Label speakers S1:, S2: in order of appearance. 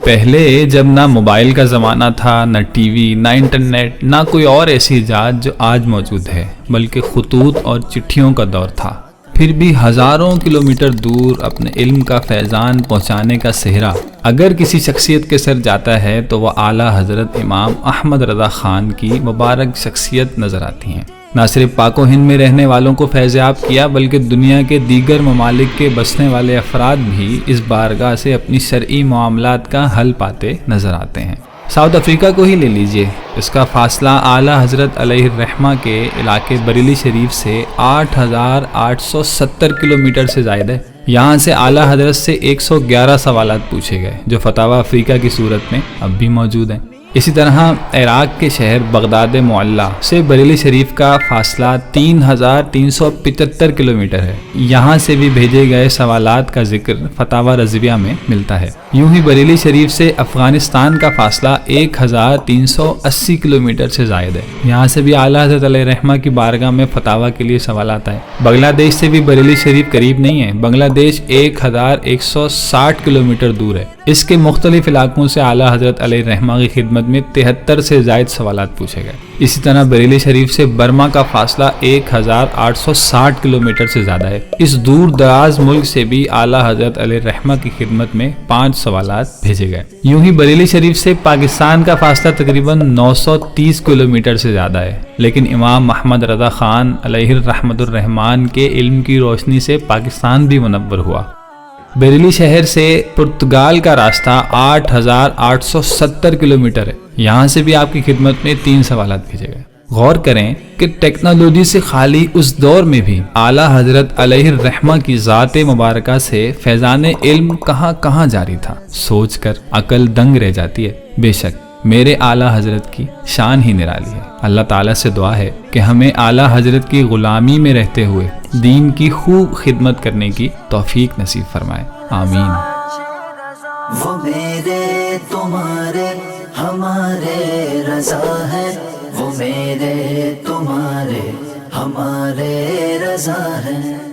S1: پہلے جب نہ موبائل کا زمانہ تھا، نہ ٹی وی، نہ انٹرنیٹ، نہ کوئی اور ایسی ایجاد جو آج موجود ہے، بلکہ خطوط اور چٹھیوں کا دور تھا، پھر بھی ہزاروں کلومیٹر دور اپنے علم کا فیضان پہنچانے کا سہرا اگر کسی شخصیت کے سر جاتا ہے تو وہ اعلیٰ حضرت امام احمد رضا خان کی مبارک شخصیت نظر آتی ہیں۔ نہ صرف پاک و ہند میں رہنے والوں کو فیضیاب کیا، بلکہ دنیا کے دیگر ممالک کے بسنے والے افراد بھی اس بارگاہ سے اپنی شرعی معاملات کا حل پاتے نظر آتے ہیں۔ ساؤتھ افریقہ کو ہی لے لیجئے، اس کا فاصلہ اعلیٰ حضرت علیہ الرحمہ کے علاقے بریلی شریف سے 8,870 کلومیٹر سے زائد ہے۔ یہاں سے اعلیٰ حضرت سے 111 سوالات پوچھے گئے جو فتاوی افریقہ کی صورت میں اب بھی موجود ہیں۔ اسی طرح عراق کے شہر بغداد معلیٰ سے بریلی شریف کا فاصلہ 3,375 کلومیٹر ہے۔ یہاں سے بھی بھیجے گئے سوالات کا ذکر فتاوی رضویہ میں ملتا ہے۔ یوں ہی بریلی شریف سے افغانستان کا فاصلہ 1,380 کلومیٹر سے زائد ہے۔ یہاں سے بھی اعلیٰ حضرت علیہ الرحمہ کی بارگاہ میں فتاوی کے لیے سوالات آئے۔ بنگلہ دیش سے بھی بریلی شریف قریب نہیں ہے، بنگلہ دیش 1,160 کلومیٹر دور ہے۔ اس کے مختلف علاقوں سے اعلیٰ حضرت علیہ الرحمہ کی خدمت میں 73 سے زائد سوالات پوچھے گئے۔ اسی طرح بریلی شریف سے برما کا فاصلہ 1,860 کلومیٹر سے زیادہ ہے۔ اس دور دراز ملک سے بھی اعلیٰ حضرت علیہ الرحمہ کی خدمت میں 5 سوالات بھیجے گئے۔ یوں ہی بریلی شریف سے پاکستان کا فاصلہ تقریباً 930 کلومیٹر سے زیادہ ہے، لیکن امام احمد رضا خان علیہ الرحمۃ الرحمان کے علم کی روشنی سے پاکستان بھی منور ہوا۔ بریلی شہر سے پرتگال کا راستہ 8,870 کلومیٹر ہے۔ یہاں سے بھی آپ کی خدمت میں 3 سوالات بھیجے گئے۔ غور کریں کہ ٹیکنالوجی سے خالی اس دور میں بھی اعلیٰ حضرت علیہ الرحمہ کی ذات مبارکہ سے فیضان علم کہاں کہاں جاری تھا، سوچ کر عقل دنگ رہ جاتی ہے۔ بے شک میرے اعلیٰ حضرت کی شان ہی نرالی ہے۔ اللہ تعالیٰ سے دعا ہے کہ ہمیں اعلیٰ حضرت کی غلامی میں رہتے ہوئے دین کی خوب خدمت کرنے کی توفیق نصیب فرمائے، آمین۔
S2: وہ میرے تمہارے ہمارے رضا ہے، وہ میرے تمہارے ہمارے رضا ہے۔